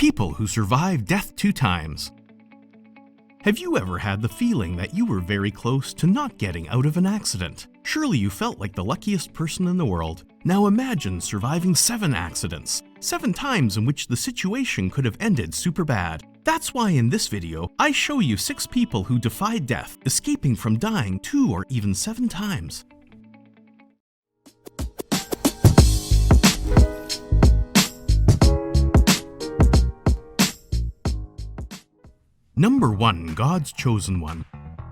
People who survive death 2 times. Have you ever had the feeling that you were very close to not getting out of an accident? Surely you felt like the luckiest person in the world. Now imagine surviving 7 accidents, 7 times in which the situation could have ended super bad. That's why in this video, I show you 6 people who defied death, escaping from dying 2 or even 7 times. Number 1. God's Chosen One.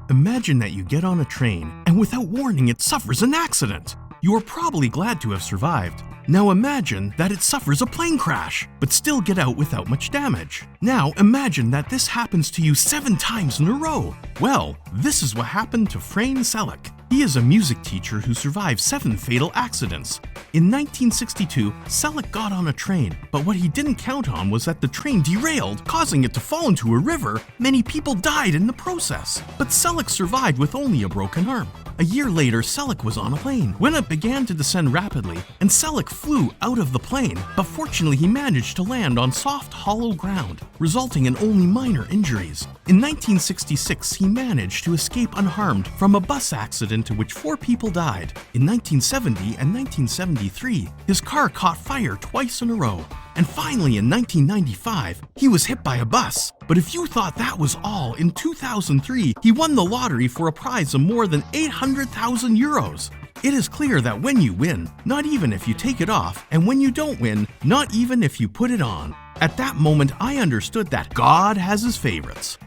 Imagine that you get on a train and without warning it suffers an accident. You are probably glad to have survived. Now imagine that it suffers a plane crash, but still get out without much damage. Now imagine that this happens to you 7 times in a row. Well, this is what happened to Frane Selleck. He is a music teacher who survived 7 fatal accidents. In 1962, Selleck got on a train, but what he didn't count on was that the train derailed, causing it to fall into a river. Many people died in the process, but Selleck survived with only a broken arm. A year later, Selleck was on a plane when it began to descend rapidly, and Selleck flew out of the plane, but fortunately he managed to land on soft, hollow ground, resulting in only minor injuries. In 1966, he managed to escape unharmed from a bus accident in which 4 people died. In 1970 and 1973, his car caught fire twice in a row. And finally, in 1995, he was hit by a bus. But if you thought that was all, in 2003, he won the lottery for a prize of more than 800,000 euros. It is clear that when you win, not even if you take it off, and when you don't win, not even if you put it on. At that moment, I understood that God has his favorites.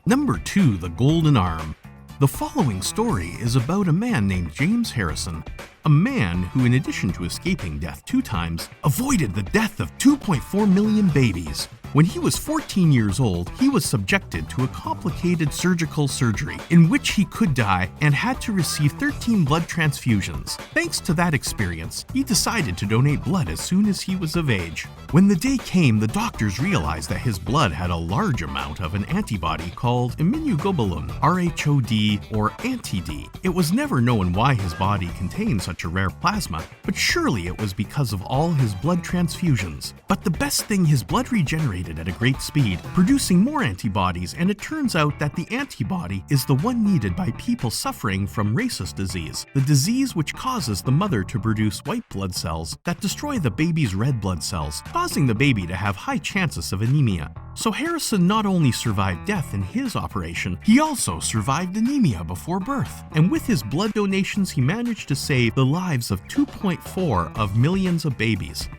Number 2. The Golden Arm. The following story is about a man named James Harrison, a man who, in addition to escaping death 2 times, avoided the death of 2.4 million babies. When he was 14 years old, he was subjected to a complicated surgical surgery in which he could die and had to receive 13 blood transfusions. Thanks to that experience, he decided to donate blood as soon as he was of age. When the day came, the doctors realized that his blood had a large amount of an antibody called immunoglobulin, RHOD, or anti-D. It was never known why his body contained such a rare plasma, but surely it was because of all his blood transfusions. But the best thing, his blood regenerated at a great speed, producing more antibodies, and it turns out that the antibody is the one needed by people suffering from rhesus disease, the disease which causes the mother to produce white blood cells that destroy the baby's red blood cells, causing the baby to have high chances of anemia. So Harrison not only survived death in his operation, he also survived anemia before birth. And with his blood donations, he managed to save the lives of 2.4 of millions of babies.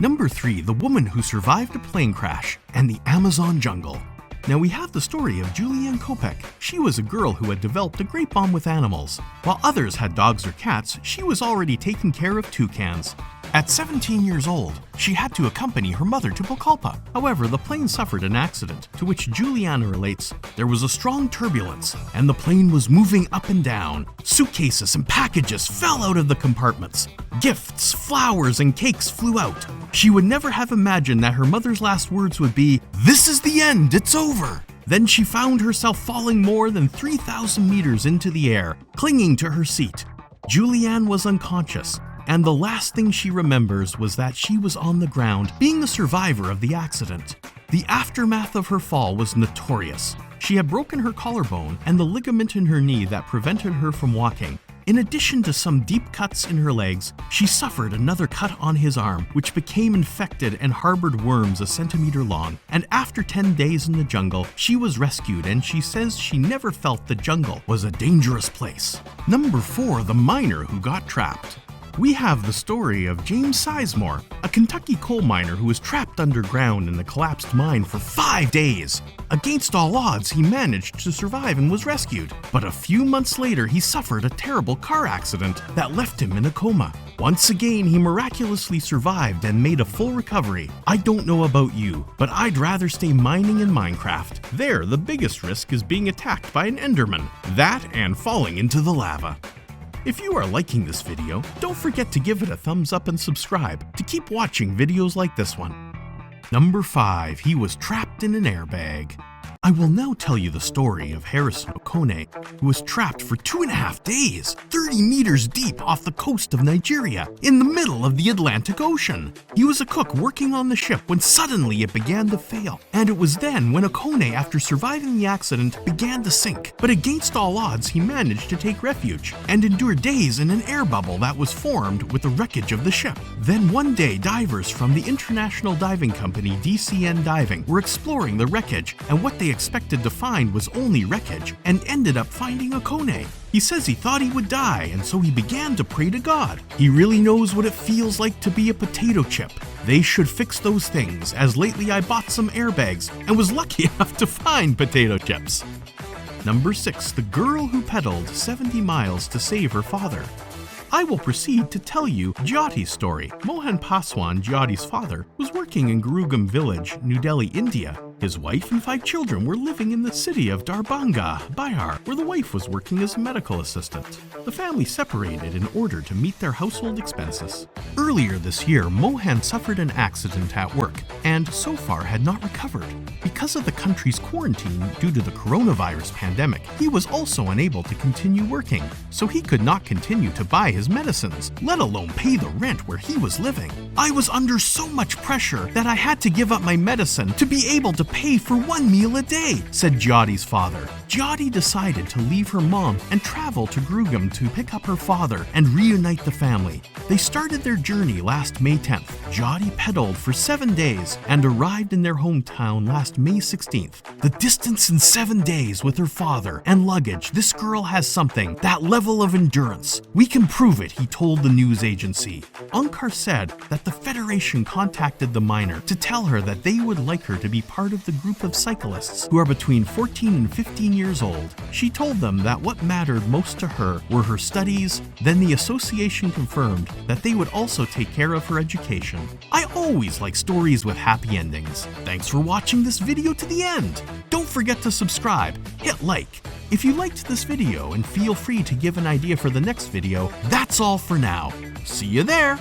Number 3. The woman who survived a plane crash and the Amazon jungle. Now we have the story of Julianne Kopec. She was a girl who had developed a great bond with animals. While others had dogs or cats, she was already taking care of toucans. At 17 years old, she had to accompany her mother to Pucallpa. However, the plane suffered an accident, to which Julianne relates, there was a strong turbulence, and the plane was moving up and down. Suitcases and packages fell out of the compartments. Gifts, flowers, and cakes flew out. She would never have imagined that her mother's last words would be, "This is the end, it's over." Then she found herself falling more than 3,000 meters into the air, clinging to her seat. Julianne was unconscious, and the last thing she remembers was that she was on the ground, being the survivor of the accident. The aftermath of her fall was notorious. She had broken her collarbone and the ligament in her knee that prevented her from walking. In addition to some deep cuts in her legs, she suffered another cut on his arm, which became infected and harbored worms a centimeter long. And after 10 days in the jungle, she was rescued, and she says she never felt the jungle was a dangerous place. Number 4. The miner who got trapped. We have the story of James Sizemore, a Kentucky coal miner who was trapped underground in the collapsed mine for 5 days. Against all odds, he managed to survive and was rescued. But a few months later, he suffered a terrible car accident that left him in a coma. Once again, he miraculously survived and made a full recovery. I don't know about you, but I'd rather stay mining in Minecraft. There, the biggest risk is being attacked by an Enderman. That and falling into the lava. If you are liking this video, don't forget to give it a thumbs up and subscribe to keep watching videos like this one. Number 5. He was trapped in an airbag. I will now tell you the story of Harrison Okone, who was trapped for 2.5 days, 30 meters deep off the coast of Nigeria, in the middle of the Atlantic Ocean. He was a cook working on the ship when suddenly it began to fail, and it was then when Okone, after surviving the accident, began to sink. But against all odds, he managed to take refuge and endure days in an air bubble that was formed with the wreckage of the ship. Then one day, divers from the international diving company DCN Diving were exploring the wreckage, and what they expected to find was only wreckage, and ended up finding Okone. He says he thought he would die, and so he began to pray to God. He really knows what it feels like to be a potato chip. They should fix those things, as lately I bought some airbags and was lucky enough to find potato chips. Number 6. The girl who pedaled 70 miles to save her father. I will proceed to tell you Jyoti's story. Mohan Paswan, Jyoti's father, was working in Gurugam village, New Delhi, India. His wife and 5 children were living in the city of Darbhanga, Bihar, where the wife was working as a medical assistant. The family separated in order to meet their household expenses. Earlier this year, Mohan suffered an accident at work and so far had not recovered. Because of the country's quarantine due to the coronavirus pandemic, he was also unable to continue working, so he could not continue to buy his medicines, let alone pay the rent where he was living. I was under so much pressure that I had to give up my medicine to be able to pay for 1 meal a day, said Jyoti's father. Jyoti decided to leave her mom and travel to Gurugam to pick up her father and reunite the family. They started their journey last May 10th. Jyoti pedaled for 7 days and arrived in their hometown last May 16th. The distance in 7 days with her father and luggage, this girl has something, that level of endurance. We can prove it, he told the news agency. Ankar said that the Federation contacted the minor to tell her that they would like her to be part of the group of cyclists who are between 14 and 15 years old. She told them that what mattered most to her were her studies. Then the association confirmed that they would also take care of her education. I always like stories with happy endings. Thanks for watching this video to the end. Don't forget to subscribe, hit like. If you liked this video, and feel free to give an idea for the next video. That's all for now. See you there!